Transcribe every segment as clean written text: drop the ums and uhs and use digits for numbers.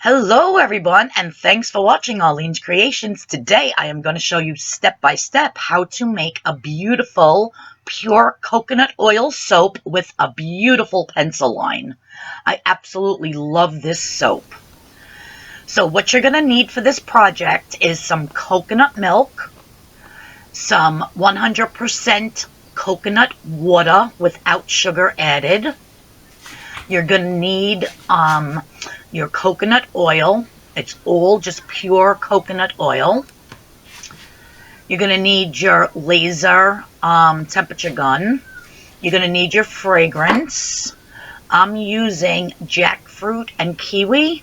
Hello everyone, and thanks for watching Arlene's Creations. Today I am going to show you step by step how to make a beautiful pure coconut oil soap with a beautiful pencil line. I absolutely love this soap. So what you're going to need for this project is some coconut milk, some 100% coconut water without sugar added. You're going to need your coconut oil. It's all just pure coconut oil. You're going to need your laser temperature gun. You're going to need your fragrance. I'm using jackfruit and kiwi.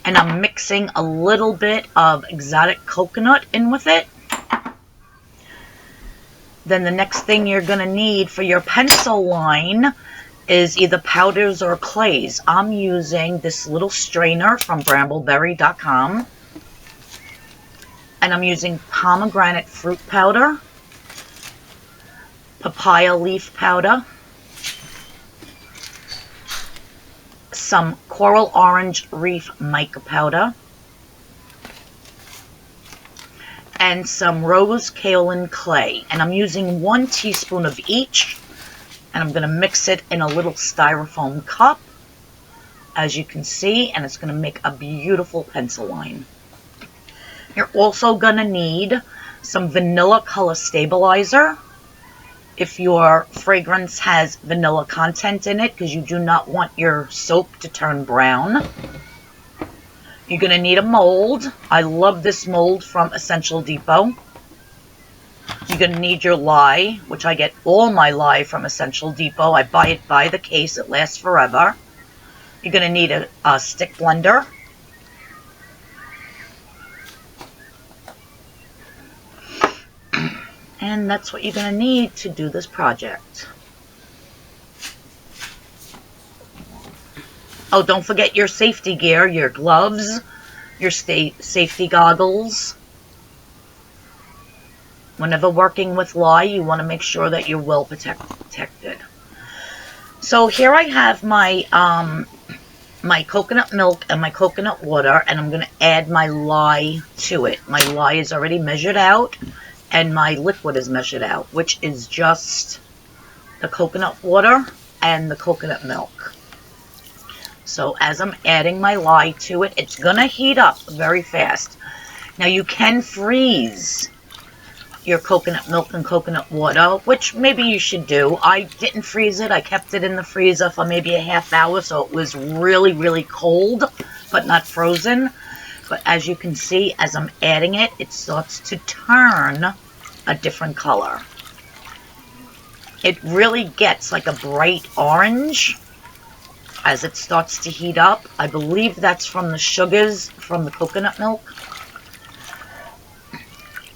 And I'm mixing a little bit of exotic coconut in with it. Then the next thing you're going to need for your pencil line is either powders or clays. I'm using this little strainer from brambleberry.com. And I'm using pomegranate fruit powder, papaya leaf powder, some coral orange reef mica powder, and some rose kaolin clay. And I'm using 1 teaspoon of each. And I'm going to mix it in a little styrofoam cup, as you can see, and it's going to make a beautiful pencil line. You're also going to need some vanilla color stabilizer if your fragrance has vanilla content in it, because you do not want your soap to turn brown. You're going to need a mold. I love this mold from Essential Depot. You're going to need your lye, which I get all my lye from Essential Depot. I buy it by the case. It lasts forever. You're going to need a stick blender. And that's what you're going to need to do this project. Oh, don't forget your safety gear, your gloves, your safety goggles. Whenever working with lye, you want to make sure that you're well protected. So here I have my my coconut milk and my coconut water, and I'm going to add my lye to it. My lye is already measured out, and my liquid is measured out, which is just the coconut water and the coconut milk. So as I'm adding my lye to it, it's going to heat up very fast. Now you can freeze your coconut milk and coconut water, which maybe you should do. I didn't freeze it. I kept it in the freezer for maybe a half hour, so it was really, really cold, but not frozen. But as you can see, as I'm adding it, it starts to turn a different color. It really gets like a bright orange as it starts to heat up. I believe that's from the sugars from the coconut milk.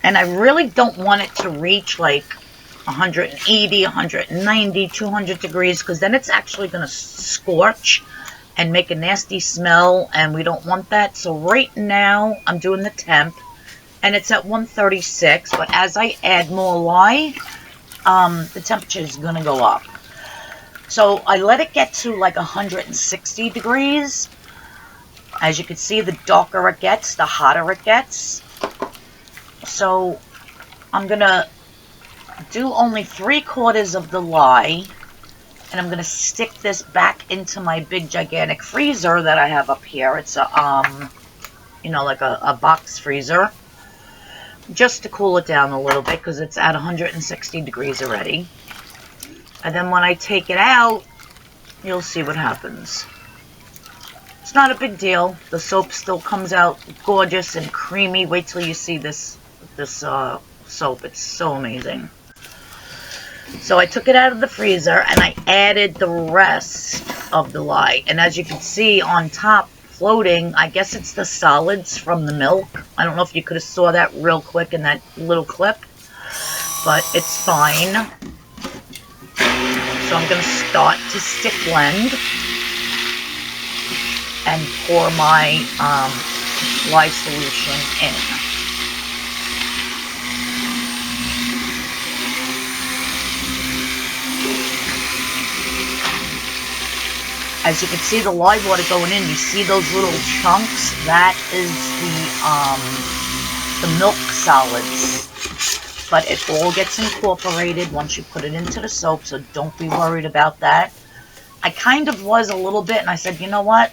And I really don't want it to reach like 180, 190, 200 degrees, because then it's actually going to scorch and make a nasty smell, and we don't want that. So right now I'm doing the temp, and it's at 136, but as I add more lye, the temperature is going to go up. So I let it get to like 160 degrees. As you can see, the darker it gets, the hotter it gets. So I'm going to do only 3/4 of the lye, and I'm going to stick this back into my big gigantic freezer that I have up here. It's a, you know, like a box freezer, just to cool it down a little bit because it's at 160 degrees already. And then when I take it out, you'll see what happens. It's not a big deal. The soap still comes out gorgeous and creamy. Wait till you see this soap. It's so amazing. So I took it out of the freezer and I added the rest of the lye. And as you can see on top floating, I guess it's the solids from the milk. I don't know if you could have saw that real quick in that little clip, but it's fine. So I'm going to start to stick blend and pour my lye solution in. As you can see the lye water going in, you see those little chunks? That is the milk solids. But it all gets incorporated once you put it into the soap, so don't be worried about that. I kind of was a little bit, and I said, you know what?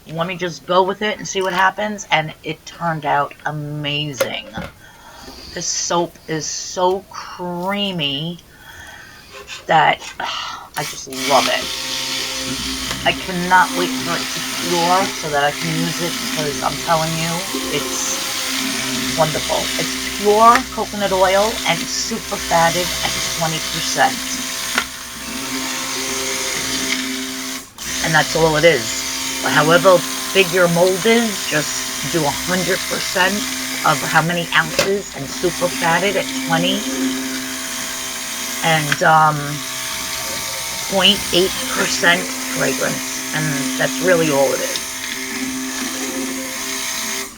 Let me just go with it and see what happens, and it turned out amazing. This soap is so creamy that I just love it. I cannot wait for it to cure so that I can use it, because I'm telling you, it's wonderful. It's pure coconut oil and super fatted at 20%. And that's all it is. But however big your mold is, just do 100% of how many ounces and super fatted at 20. And 0.8% fragrance. And that's really all it is.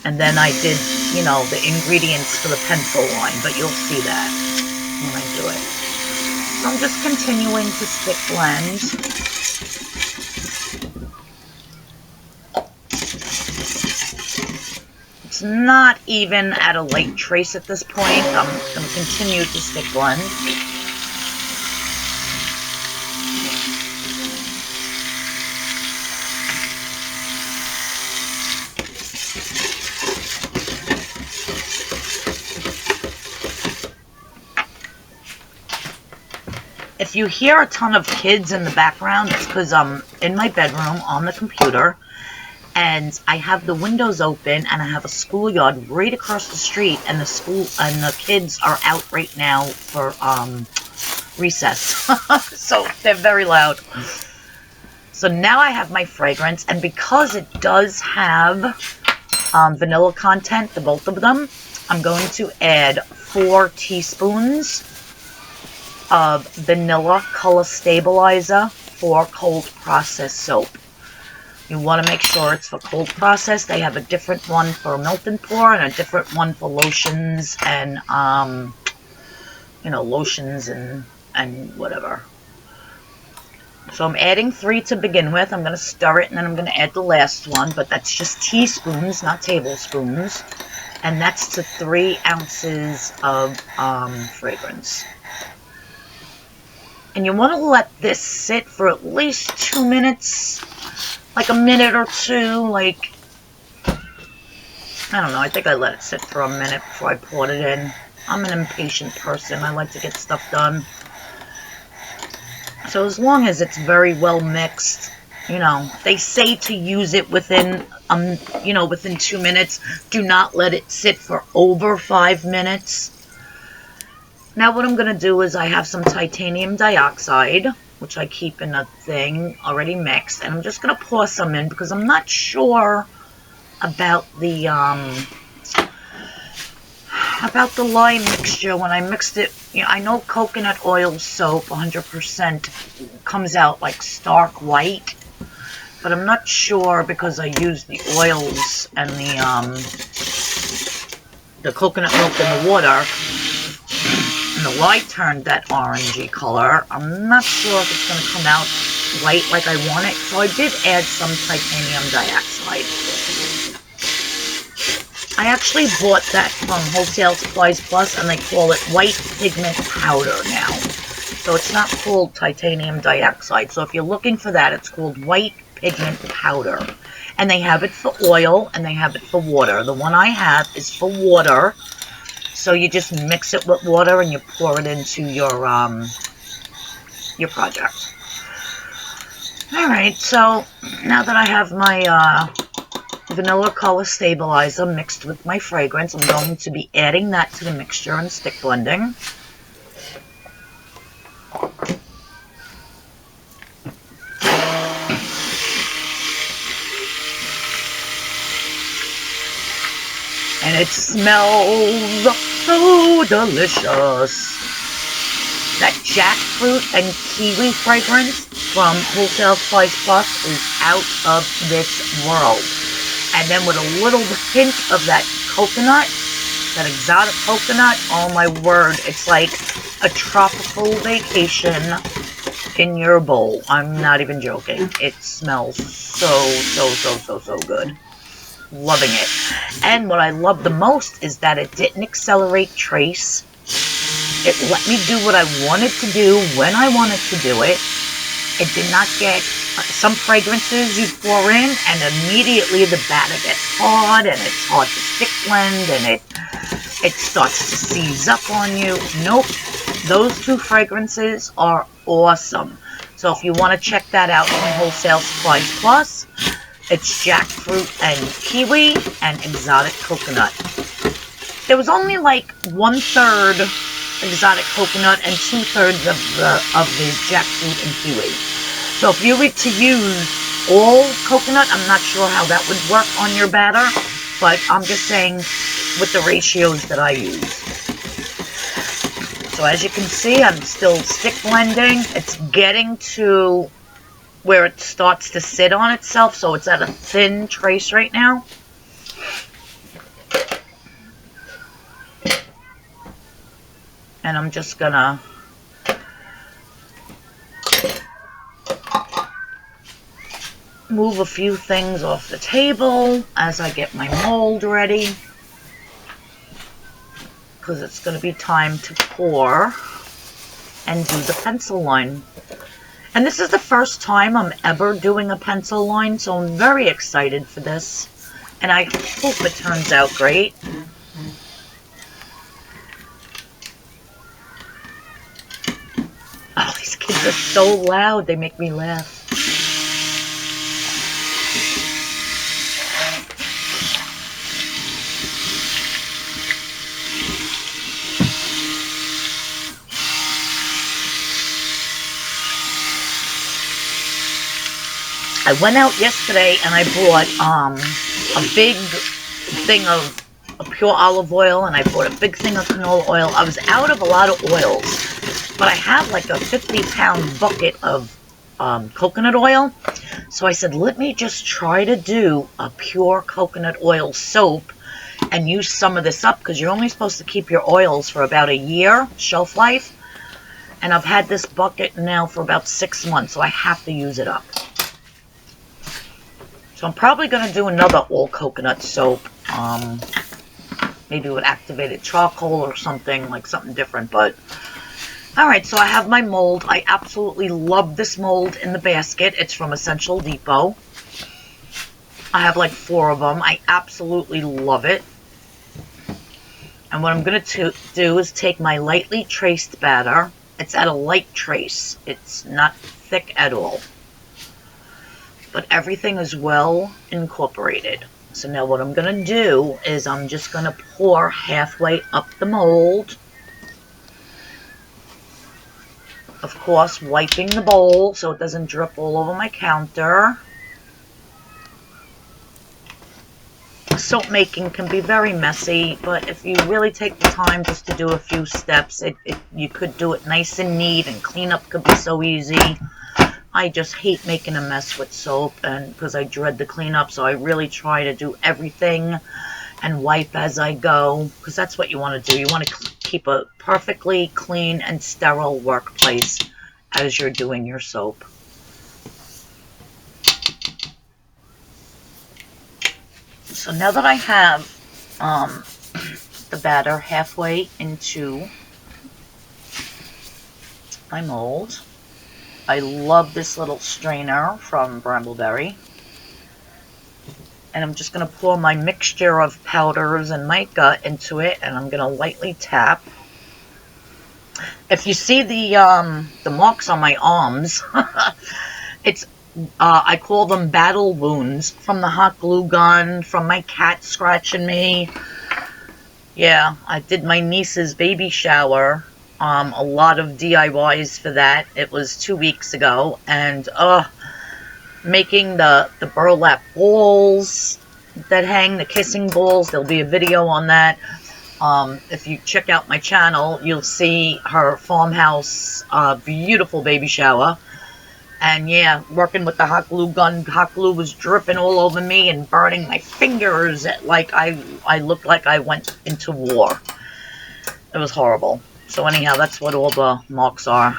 And then I did, you know, the ingredients for the pencil line, but you'll see that when I do it. So I'm just continuing to stick blend. It's not even at a light trace at this point. I'm going to continue to stick blend. If you hear a ton of kids in the background, it's because I'm in my bedroom on the computer, and I have the windows open, and I have a schoolyard right across the street, and the kids are out right now for recess. So they're very loud. So now I have my fragrance, and because it does have vanilla content, the both of them, I'm going to add 4 teaspoons of vanilla color stabilizer for cold process soap. You want to make sure it's for cold process. They have a different one for melt and pour and a different one for lotions and you know, lotions and whatever. So I'm adding 3 to begin with. I'm going to stir it, and then I'm going to add the last one, but that's just teaspoons, not tablespoons. And that's to 3 ounces of fragrance. And you want to let this sit for at least 2 minutes, like a minute or 2, like, I don't know, I think I let it sit for a minute before I poured it in. I'm an impatient person. I like to get stuff done. So as long as it's very well mixed, you know, they say to use it within, you know, within 2 minutes. Do not let it sit for over 5 minutes. Now what I'm going to do is I have some titanium dioxide, which I keep in a thing already mixed, and I'm just going to pour some in because I'm not sure about the lye mixture when I mixed it. You know, I know coconut oil soap 100% comes out like stark white, but I'm not sure because I used the oils and the coconut milk and the water. And the lye turned that orangey color. I'm not sure if it's going to come out white like I want it, so I did add some titanium dioxide. I actually bought that from Wholesale Supplies Plus, and they call it white pigment powder now. So it's not called titanium dioxide. So if you're looking for that, it's called white pigment powder. And they have it for oil, and they have it for water. The one I have is for water. So you just mix it with water and you pour it into your project. Alright, so now that I have my vanilla color stabilizer mixed with my fragrance, I'm going to be adding that to the mixture and stick blending. And it smells so delicious. That jackfruit and kiwi fragrance from Wholesale Supplies Plus is out of this world. And then with a little hint of that coconut, that exotic coconut, oh my word, it's like a tropical vacation in your bowl. I'm not even joking. It smells so good. Loving it. And what I love the most is that it didn't accelerate trace. It let me do what I wanted to do when I wanted to do it. It did not get some fragrances you pour in and immediately the batter gets hard and it's hard to stick blend and it starts to seize up on you. Nope. Those two fragrances are awesome. So if you want to check that out from Wholesale Supplies Plus, it's jackfruit and kiwi and exotic coconut. There was only like 1/3 exotic coconut and 2/3 of the jackfruit and kiwi. So if you were to use all coconut, I'm not sure how that would work on your batter, but I'm just saying with the ratios that I use. So as you can see, I'm still stick blending. It's getting to where it starts to sit on itself, so it's at a thin trace right now. And I'm just gonna move a few things off the table as I get my mold ready, because it's going to be time to pour and do the pencil line. And this is the first time I'm ever doing a pencil line, so I'm very excited for this, and I hope it turns out great. Oh, these kids are so loud, they make me laugh. I went out yesterday and I bought a big thing of pure olive oil, and I bought a big thing of canola oil. I was out of a lot of oils, but I have like a 50-pound bucket of coconut oil. So I said, let me just try to do a pure coconut oil soap and use some of this up, because you're only supposed to keep your oils for about a year shelf life. And I've had this bucket now for about 6 months, so I have to use it up. So I'm probably going to do another all coconut soap, maybe with activated charcoal or something, like something different. But alright, so I have my mold. I absolutely love this mold in the basket. It's from Essential Depot. I have like 4 of them. I absolutely love it. And what I'm going to do is take my lightly traced batter. It's at a light trace. It's not thick at all, but everything is well incorporated. So now what I'm going to do is I'm just going to pour halfway up the mold. Of course, wiping the bowl so it doesn't drip all over my counter. Soap making can be very messy, but if you really take the time just to do a few steps, you could do it nice and neat, and cleanup could be so easy. I just hate making a mess with soap, and because I dread the cleanup, so I really try to do everything and wipe as I go, because that's what you want to do. You want to keep a perfectly clean and sterile workplace as you're doing your soap. So now that I have the batter halfway into my mold, I love this little strainer from Brambleberry. And I'm just going to pour my mixture of powders and mica into it, and I'm going to lightly tap. If you see the marks on my arms, it's I call them battle wounds from the hot glue gun, from my cat scratching me. Yeah, I did my niece's baby shower. A lot of DIYs for that. It was 2 weeks ago, and making the burlap balls that hang, the kissing balls. There'll be a video on that. If you check out my channel, you'll see her farmhouse beautiful baby shower. And yeah, working with the hot glue gun, hot glue was dripping all over me and burning my fingers. Like I looked like I went into war. It was horrible. So anyhow, that's what all the marks are.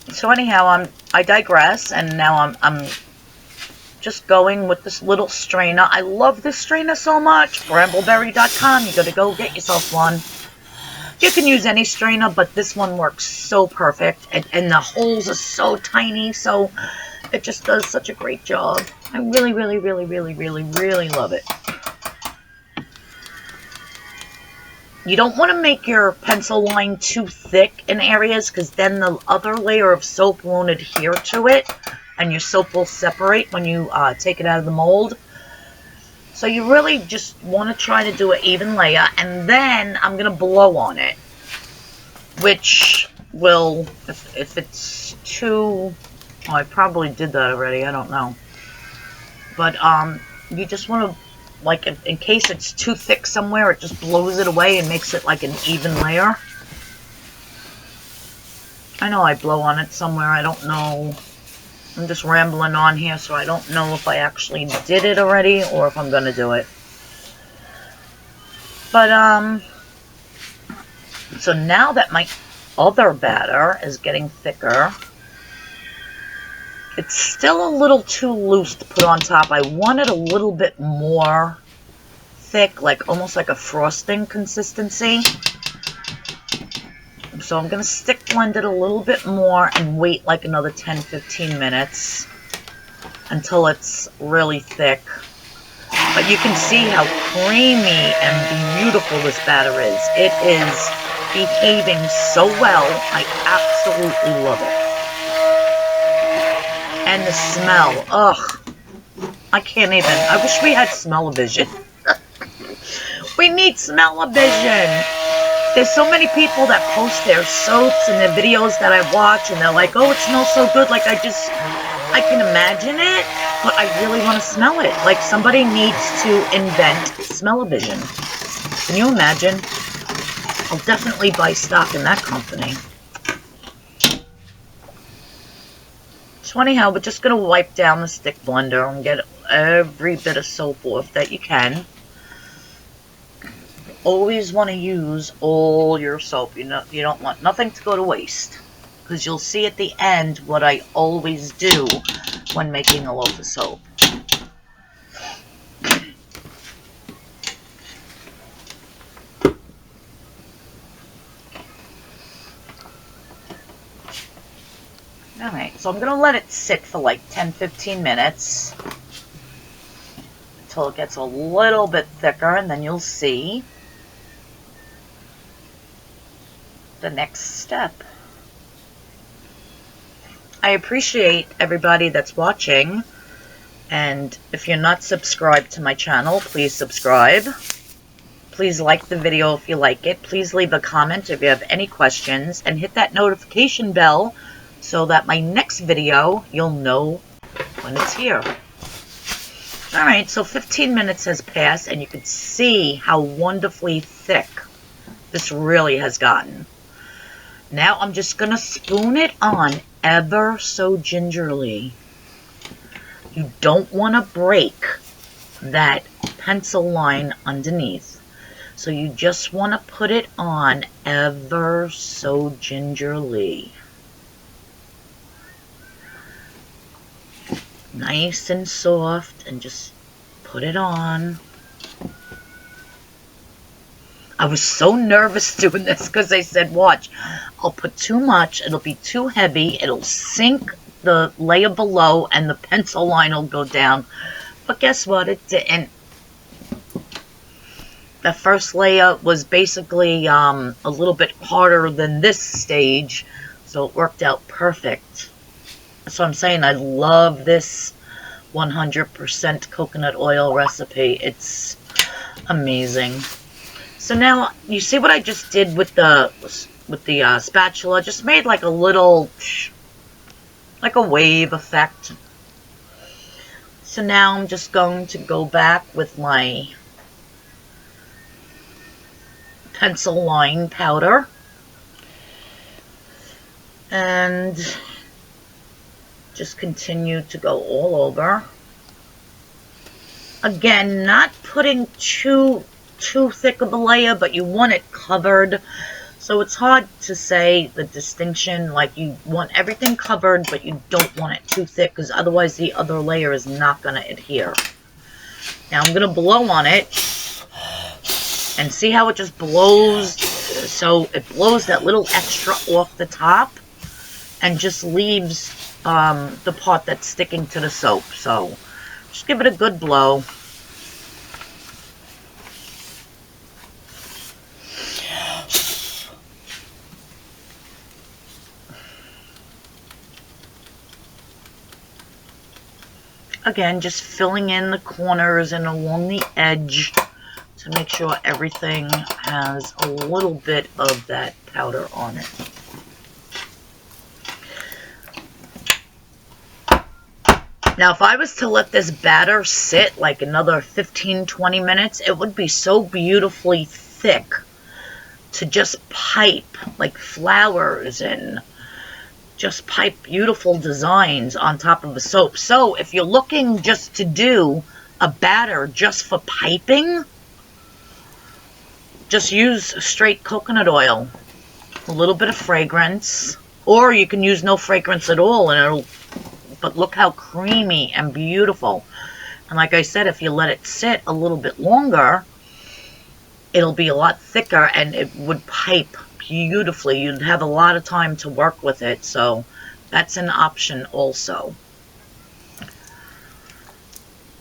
So anyhow, I digress, and now I'm just going with this little strainer. I love this strainer so much. Brambleberry.com. You gotta go get yourself one. You can use any strainer, but this one works so perfect, and the holes are so tiny, so it just does such a great job. I really, really, really, really, really, really love it. You don't want to make your pencil line too thick in areas, because then the other layer of soap won't adhere to it, and your soap will separate when you take it out of the mold. So you really just want to try to do an even layer, and then I'm going to blow on it, which will, if it's too, oh, I probably did that already, I don't know. But you just want to, like, in case it's too thick somewhere, it just blows it away and makes it like an even layer. I know I blow on it somewhere, I don't know. I'm just rambling on here, so I don't know if I actually did it already or if I'm going to do it. But, so now that my other batter is getting thicker, it's still a little too loose to put on top. I want it a little bit more thick, like almost like a frosting consistency. So I'm going to stick blend it a little bit more and wait like another 10-15 minutes until it's really thick. But you can see how creamy and beautiful this batter is. It is behaving so well. I absolutely love it. And the smell, ugh, I can't even. I wish we had smell-o-vision. We need smell-o-vision. There's so many people that post their soaps and their videos that I watch, and they're like, oh, it smells so good. Like, I can imagine it, but I really want to smell it. Like, somebody needs to invent smell-o-vision. Can you imagine? I'll definitely buy stock in that company. So anyhow, we're just going to wipe down the stick blender and get every bit of soap off that you can. Always want to use all your soap. You know, you don't want nothing to go to waste, because you'll see at the end what I always do when making a loaf of soap. Alright, so I'm going to let it sit for like 10-15 minutes until it gets a little bit thicker, and then you'll see the next step. I appreciate everybody that's watching, and if you're not subscribed to my channel, please subscribe. Please like the video if you like it. Please leave a comment if you have any questions, and hit that notification bell so that my next video, you'll know when it's here. Alright, so 15 minutes has passed, and you can see how wonderfully thick this really has gotten. Now I'm just going to spoon it on ever so gingerly. You don't want to break that pencil line underneath. So you just want to put it on ever so gingerly. Nice and soft, and just put it on. I was so nervous doing this because I said, watch, I'll put too much, it'll be too heavy, it'll sink the layer below, and the pencil line will go down. But guess what? It didn't. The first layer was basically a little bit harder than this stage, so it worked out perfect. That's what I'm saying. I love this 100% coconut oil recipe. It's amazing. So now, you see what I just did with the spatula? Just made like a little, like a wave effect. So now I'm just going to go back with my pencil line powder. And just continue to go all over. Again, not putting too thick of a layer, but you want it covered So it's hard to say the distinction, like you want everything covered, but you don't want it too thick, because otherwise the other layer is not going to adhere. Now I'm going to blow on it, and see how it just blows. So it blows that little extra off the top, and just leaves the part that's sticking to the soap. So just give it a good blow. Again, just filling in the corners and along the edge to make sure everything has a little bit of that powder on it. Now, if I was to let this batter sit like another 15-20 minutes, it would be so beautifully thick to just pipe like flowers and just pipe beautiful designs on top of the soap. So if you're looking just to do a batter just for piping, just use straight coconut oil, a little bit of fragrance, or you can use no fragrance at all, and but look how creamy and beautiful. And like I said, if you let it sit a little bit longer, it'll be a lot thicker and it would pipe beautifully. You'd have a lot of time to work with it, so that's an option also.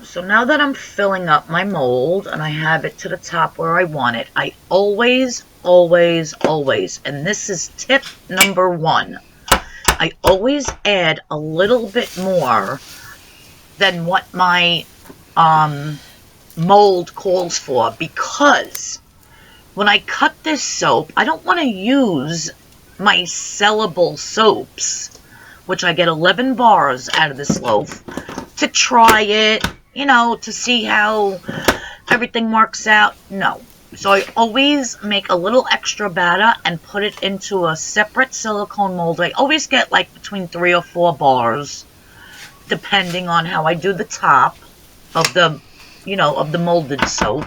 So now that I'm filling up my mold and I have it to the top where I want it, I always, and this is tip number 1, I always add a little bit more than what my mold calls for, because when I cut this soap, I don't want to use my sellable soaps, which I get 11 bars out of this loaf, to try it, you know, to see how everything works out. No. So I always make a little extra batter and put it into a separate silicone mold. I always get like between 3 or 4 bars, depending on how I do the top of the, you know, of the molded soap.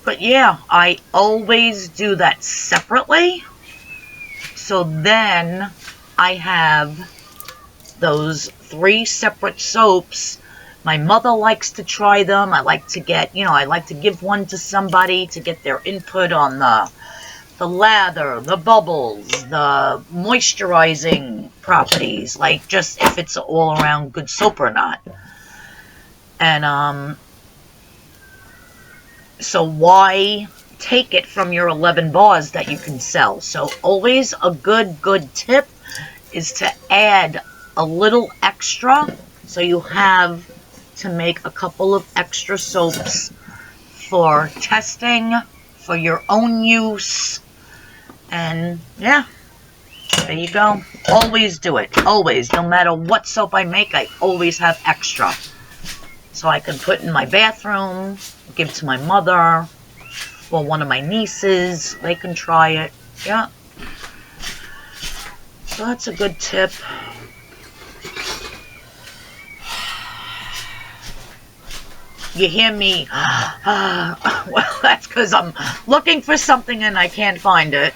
But yeah, I always do that separately. So then I have those 3 separate soaps. My mother likes to try them. I like to get, you know, I like to give one to somebody to get their input on the lather, the bubbles, the moisturizing properties, like just if it's all around good soap or not. And so why take it from your 11 bars that you can sell? So always a good tip is to add a little extra, so you have to make a couple of extra soaps for testing, for your own use, and yeah, there you go. Always do it, always. No matter what soap I make, I always have extra. So I can put in my bathroom, give to my mother, or one of my nieces. They can try it. Yeah. So that's a good tip. You hear me? Well, that's because I'm looking for something and I can't find it.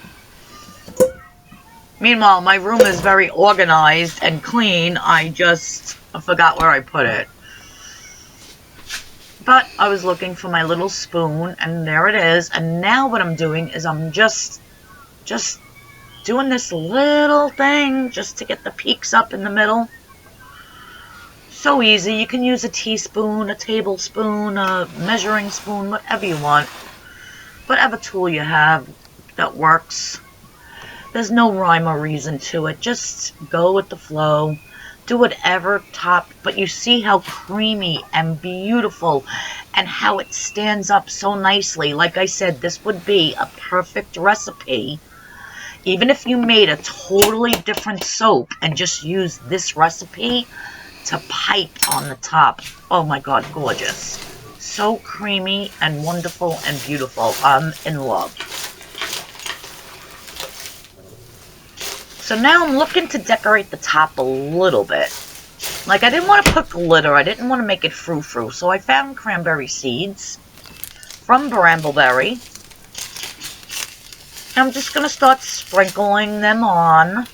Meanwhile, my room is very organized and clean. I forgot where I put it. But I was looking for my little spoon, and there it is. And now what I'm doing is I'm just doing this little thing just to get the peaks up in the middle. So easy. You can use a teaspoon, a tablespoon, a measuring spoon, whatever you want. Whatever tool you have that works. There's no rhyme or reason to it. Just go with the flow. Do whatever top, but you see how creamy and beautiful and how it stands up so nicely. Like I said, this would be a perfect recipe. Even if you made a totally different soap and just used this recipe to pipe on the top. Oh my God, gorgeous. So creamy and wonderful and beautiful. I'm in love. So now I'm looking to decorate the top a little bit. Like, I didn't want to put glitter. I didn't want to make it frou-frou. So I found cranberry seeds from Brambleberry. I'm just going to start sprinkling them on.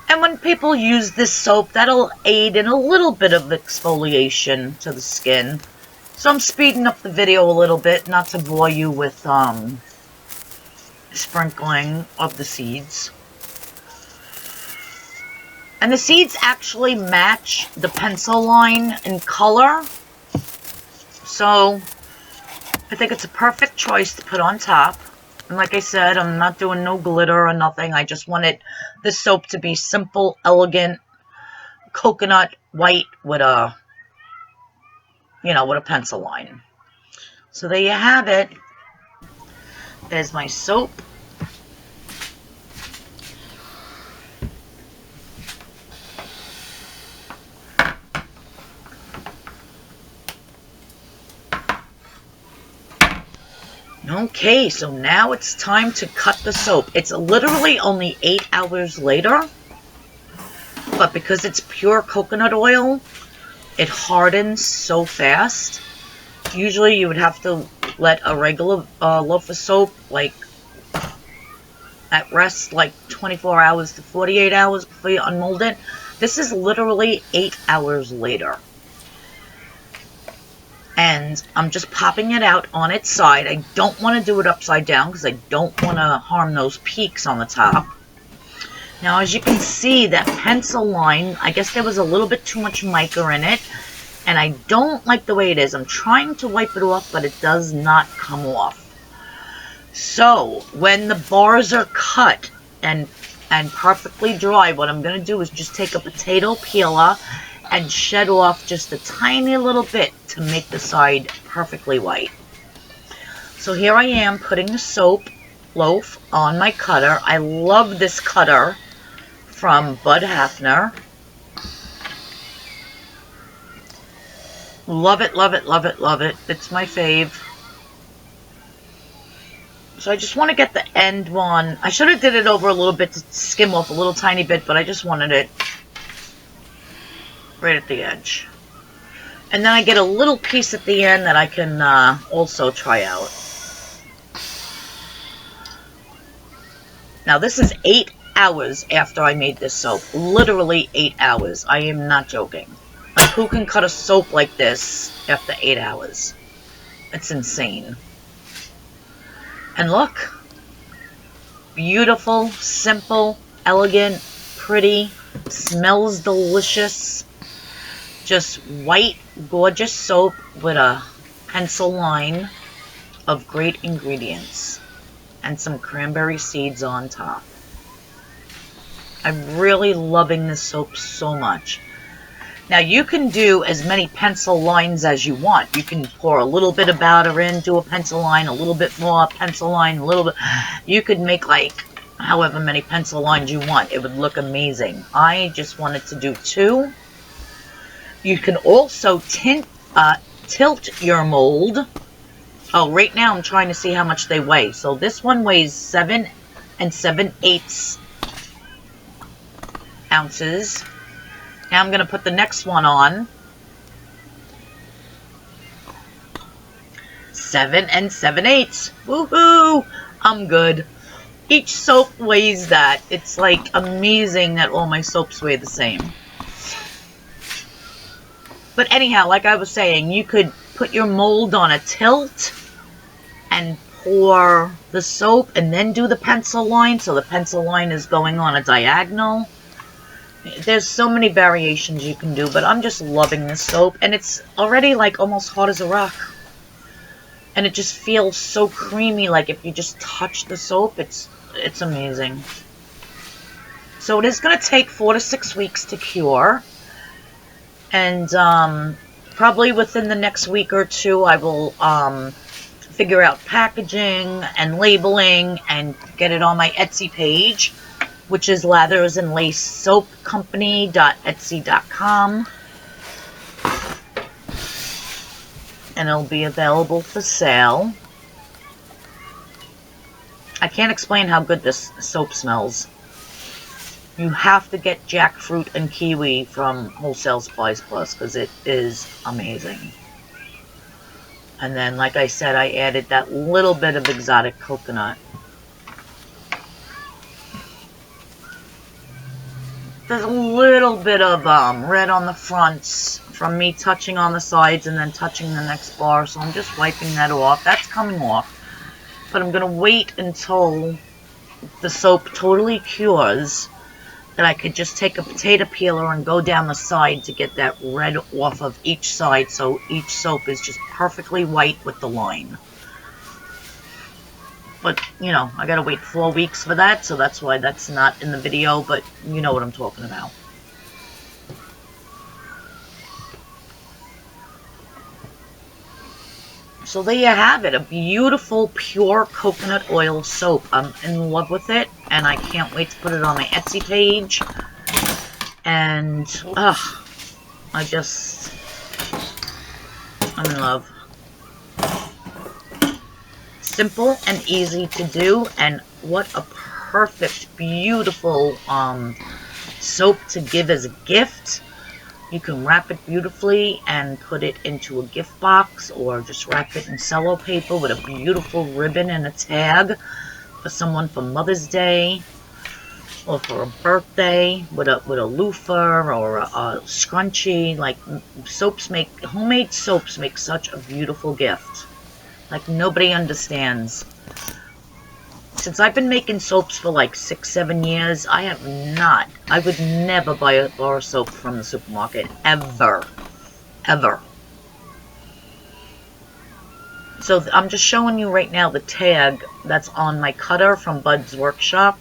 And when people use this soap, that'll aid in a little bit of exfoliation to the skin. So I'm speeding up the video a little bit, not to bore you with sprinkling of the seeds. And the seeds actually match the pencil line in color. So I think it's a perfect choice to put on top. And like I said, I'm not doing no glitter or nothing. I just wanted this soap to be simple, elegant, coconut white with a, with a pencil line. So there you have it. There's my soap. Okay, so now it's time to cut the soap. It's literally only 8 hours later, but because it's pure coconut oil, it hardens so fast. Usually you would have to let a regular loaf of soap at rest 24 hours to 48 hours before you unmold it. This is literally 8 hours later. And I'm just popping it out on its side. I don't want to do it upside down because I don't want to harm those peaks on the top. Now, as you can see, that pencil line, I guess there was a little bit too much mica in it. And I don't like the way it is. I'm trying to wipe it off, but it does not come off. So, when the bars are cut and perfectly dry, what I'm going to do is just take a potato peeler and shed off just a tiny little bit to make the side perfectly white. So here I am putting the soap loaf on my cutter. I love this cutter from bhaffner. Love it, love it, love it, love it. It's my fave. So I just want to get the end one. I should have did it over a little bit to skim off a little tiny bit, but I just wanted it right at the edge. And then I get a little piece at the end that I can also try out. Now this is 8 hours after I made this soap. Literally 8 hours. I am not joking. Like, who can cut a soap like this after 8 hours? It's insane. And look. Beautiful, simple, elegant, pretty, smells delicious. Just white, gorgeous soap with a pencil line of great ingredients. And some cranberry seeds on top. I'm really loving this soap so much. Now you can do as many pencil lines as you want. You can pour a little bit of batter in, do a pencil line, a little bit more pencil line, a little bit. You could make however many pencil lines you want. It would look amazing. I just wanted to do 2. You can also tilt your mold. Oh, right now I'm trying to see how much they weigh. So this one weighs 7 7/8 ounces. Now I'm going to put the next one on. 7 7/8. Woohoo! I'm good. Each soap weighs that. It's amazing that all my soaps weigh the same. But anyhow, like I was saying, you could put your mold on a tilt and pour the soap and then do the pencil line. So the pencil line is going on a diagonal. There's so many variations you can do, but I'm just loving this soap. And it's already almost hard as a rock. And it just feels so creamy, if you just touch the soap, it's amazing. So it is going to take 4 to 6 weeks to cure. And probably within the next week or 2, I will figure out packaging and labeling and get it on my Etsy page, which is lathersandlacesoapcompany.etsy.com. And it'll be available for sale. I can't explain how good this soap smells. You have to get jackfruit and kiwi from Wholesale Supplies Plus because it is amazing. And then, like I said, I added that little bit of exotic coconut. There's a little bit of red on the fronts from me touching on the sides and then touching the next bar, so I'm just wiping that off. That's coming off. But I'm going to wait until the soap totally cures, that I could just take a potato peeler and go down the side to get that red off of each side, so each soap is just perfectly white with the line. But, you know, I gotta wait 4 weeks for that, so that's why that's not in the video, but you know what I'm talking about. So there you have it, a beautiful pure coconut oil soap. I'm in love with it, and I can't wait to put it on my Etsy page. And, I'm in love. Simple and easy to do, and what a perfect, beautiful soap to give as a gift. You can wrap it beautifully and put it into a gift box, or just wrap it in cello paper with a beautiful ribbon and a tag for someone for Mother's Day, or for a birthday with a loofah or a scrunchie. Like, homemade soaps make such a beautiful gift. Like, nobody understands. Since I've been making soaps for like 6-7 years, I would never buy a bar of soap from the supermarket. Ever. Ever. So I'm just showing you right now the tag that's on my cutter from Bud's Workshop.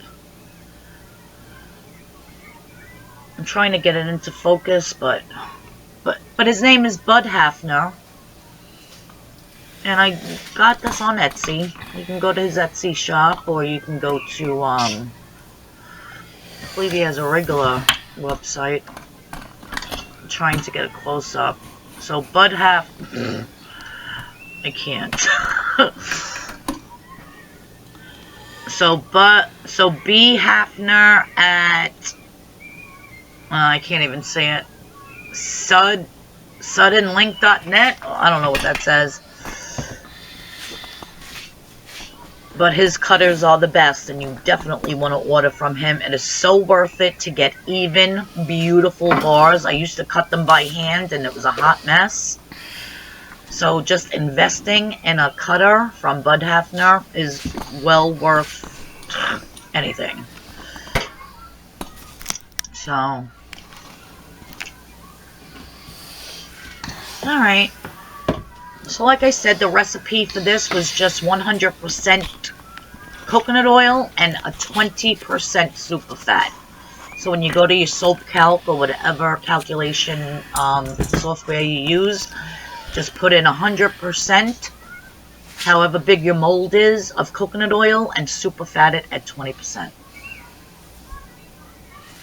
I'm trying to get it into focus, but his name is Bud Hafner. And I got this on Etsy. You can go to his Etsy shop, or you can go to, I believe he has a regular website. I'm trying to get a close-up. So, Bud Hafner, I can't. so B. Hafner at, I can't even say it, suddenlink.net? I don't know what that says. But his cutters are the best, and you definitely want to order from him. It is so worth it to get even, beautiful bars. I used to cut them by hand, and it was a hot mess. So just investing in a cutter from Bud Hafner is well worth anything. So, alright. So like I said, the recipe for this was just 100% coconut oil and a 20% super fat. So when you go to your soap calc or whatever calculation software you use, just put in 100%, however big your mold is, of coconut oil, and super fat it at 20%.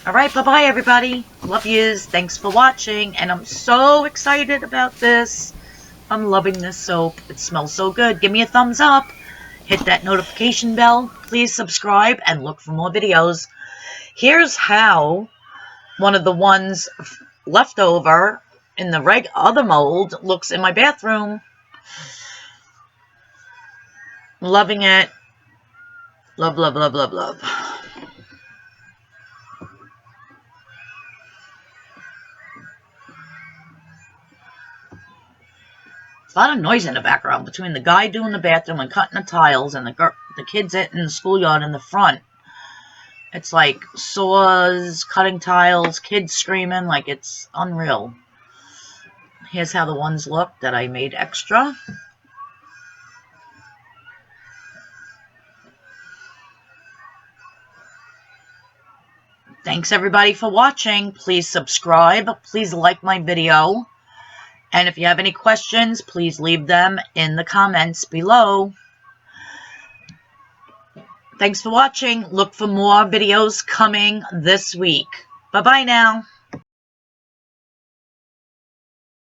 Alright, bye-bye everybody. Love yous. Thanks for watching, and I'm so excited about this. I'm loving this soap. It smells so good. Give me a thumbs up. Hit that notification bell. Please subscribe and look for more videos. Here's how one of the ones left over in the other mold looks in my bathroom. Loving it. Love, love, love, love, love. A lot of noise in the background between the guy doing the bathroom and cutting the tiles and the kids in the schoolyard in the front. It's like saws, cutting tiles, kids screaming, like it's unreal. Here's how the ones look that I made extra. Thanks everybody for watching. Please subscribe. Please like my video. And if you have any questions, please leave them in the comments below. Thanks for watching. Look for more videos coming this week. Bye-bye now.